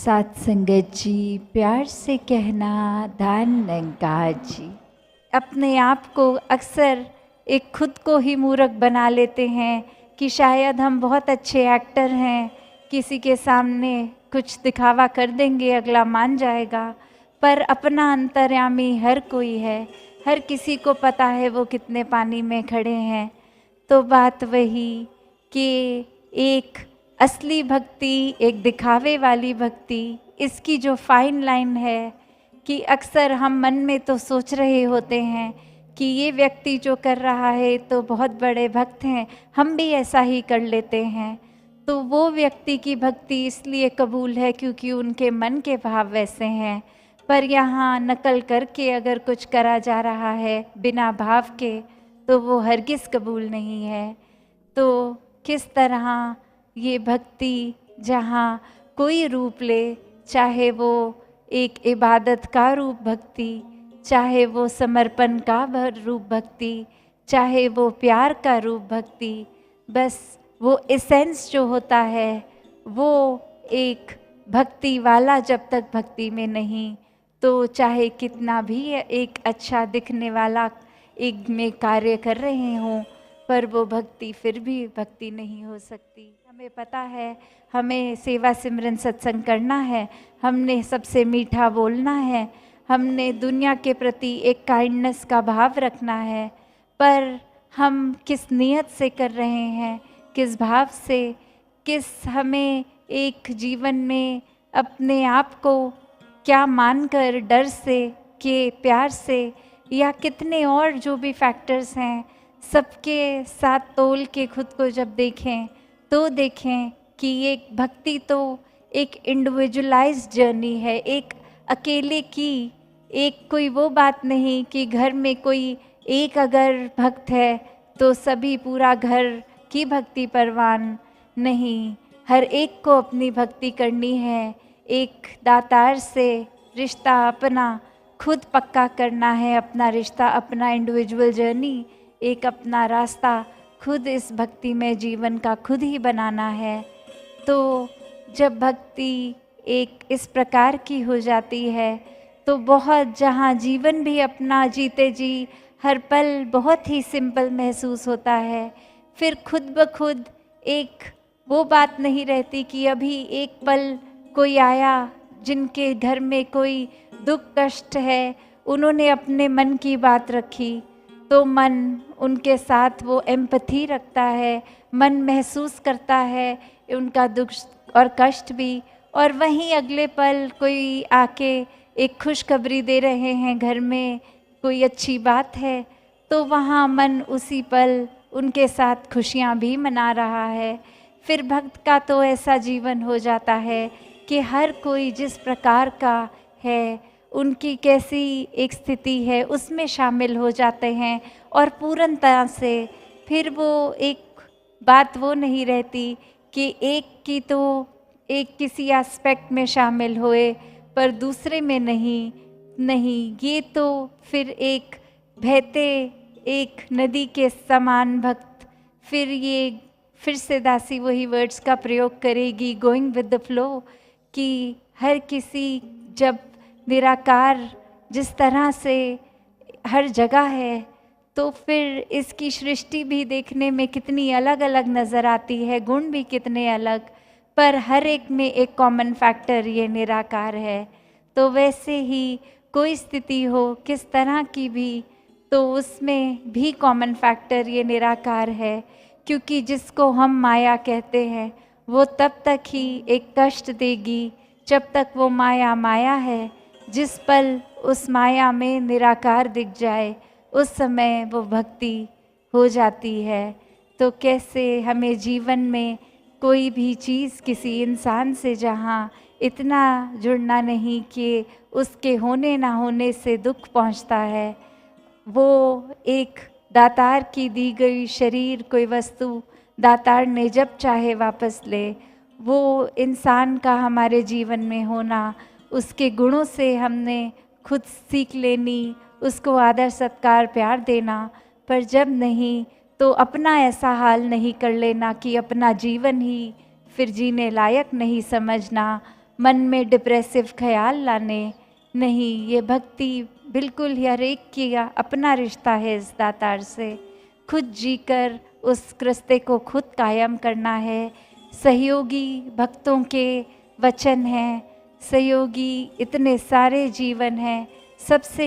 साथ संगत जी, प्यार से कहना दान निंकार जी। अपने आप को अक्सर एक खुद को ही मूर्ख बना लेते हैं कि शायद हम बहुत अच्छे एक्टर हैं, किसी के सामने कुछ दिखावा कर देंगे अगला मान जाएगा। पर अपना अंतर्यामी हर कोई है, हर किसी को पता है वो कितने पानी में खड़े हैं। तो बात वही कि एक असली भक्ति, एक दिखावे वाली भक्ति, इसकी जो फाइन लाइन है कि अक्सर हम मन में तो सोच रहे होते हैं कि ये व्यक्ति जो कर रहा है तो बहुत बड़े भक्त हैं, हम भी ऐसा ही कर लेते हैं। तो वो व्यक्ति की भक्ति इसलिए कबूल है क्योंकि उनके मन के भाव वैसे हैं। पर यहाँ नकल करके अगर कुछ करा जा रहा है बिना भाव के, तो वो हरगिज़ कबूल नहीं है। तो किस तरह ये भक्ति जहाँ कोई रूप ले, चाहे वो एक इबादत का रूप भक्ति, चाहे वो समर्पण का रूप भक्ति, चाहे वो प्यार का रूप भक्ति, बस वो एसेंस जो होता है वो एक भक्ति वाला जब तक भक्ति में नहीं, तो चाहे कितना भी एक अच्छा दिखने वाला एक में कार्य कर रहे हों, पर वो भक्ति फिर भी भक्ति नहीं हो सकती। हमें पता है हमें सेवा सिमरन सत्संग करना है, हमने सबसे मीठा बोलना है, हमने दुनिया के प्रति एक काइंडनेस का भाव रखना है, पर हम किस नियत से कर रहे हैं, किस भाव से, किस हमें एक जीवन में अपने आप को क्या मानकर, डर से, के प्यार से, या कितने और जो भी फैक्टर्स हैं, सबके साथ तोल के खुद को जब देखें तो देखें कि ये भक्ति तो एक इंडिविजुअलाइज्ड जर्नी है, एक अकेले की, एक कोई वो बात नहीं कि घर में कोई एक अगर भक्त है तो सभी पूरा घर की भक्ति परवान नहीं, हर एक को अपनी भक्ति करनी है। एक दातार से रिश्ता अपना खुद पक्का करना है, अपना रिश्ता, अपना इंडिविजुअल जर्नी, एक अपना रास्ता खुद इस भक्ति में जीवन का खुद ही बनाना है। तो जब भक्ति एक इस प्रकार की हो जाती है तो बहुत, जहाँ जीवन भी अपना जीते जी हर पल बहुत ही सिंपल महसूस होता है, फिर खुद ब खुद एक वो बात नहीं रहती कि अभी एक पल कोई आया जिनके घर में कोई दुख कष्ट है, उन्होंने अपने मन की बात रखी, तो मन उनके साथ वो एम्पैथी रखता है, मन महसूस करता है उनका दुख और कष्ट भी, और वहीं अगले पल कोई आके एक खुशखबरी दे रहे हैं, घर में कोई अच्छी बात है, तो वहाँ मन उसी पल उनके साथ खुशियाँ भी मना रहा है। फिर भक्त का तो ऐसा जीवन हो जाता है कि हर कोई जिस प्रकार का है, उनकी कैसी एक स्थिति है उसमें शामिल हो जाते हैं, और पूर्णतः से फिर वो एक बात वो नहीं रहती कि एक की तो एक किसी एस्पेक्ट में शामिल होए पर दूसरे में नहीं, ये तो फिर एक बहते एक नदी के समान भक्त, फिर से दासी वही वर्ड्स का प्रयोग करेगी, गोइंग विद द फ्लो, कि हर किसी जब निराकार जिस तरह से हर जगह है, तो फिर इसकी सृष्टि भी देखने में कितनी अलग अलग नज़र आती है, गुण भी कितने अलग, पर हर एक में एक कॉमन फैक्टर ये निराकार है। तो वैसे ही कोई स्थिति हो किस तरह की भी, तो उसमें भी कॉमन फैक्टर ये निराकार है, क्योंकि जिसको हम माया कहते हैं वो तब तक ही एक कष्ट देगी जब तक वो माया माया है। जिस पल उस माया में निराकार दिख जाए उस समय वो भक्ति हो जाती है। तो कैसे हमें जीवन में कोई भी चीज़ किसी इंसान से जहाँ इतना जुड़ना नहीं कि उसके होने ना होने से दुख पहुँचता है, वो एक दातार की दी गई शरीर, कोई वस्तु दातार ने जब चाहे वापस ले, वो इंसान का हमारे जीवन में होना, उसके गुणों से हमने खुद सीख लेनी, उसको आदर सत्कार प्यार देना, पर जब नहीं तो अपना ऐसा हाल नहीं कर लेना कि अपना जीवन ही फिर जीने लायक नहीं समझना, मन में डिप्रेसिव ख्याल लाने। नहीं, ये भक्ति बिल्कुल ही हर एक की अपना रिश्ता है इस दातार से। खुद जीकर उस रिश्ते को खुद कायम करना है। सहयोगी भक्तों के वचन हैं, सहयोगी इतने सारे जीवन हैं, सबसे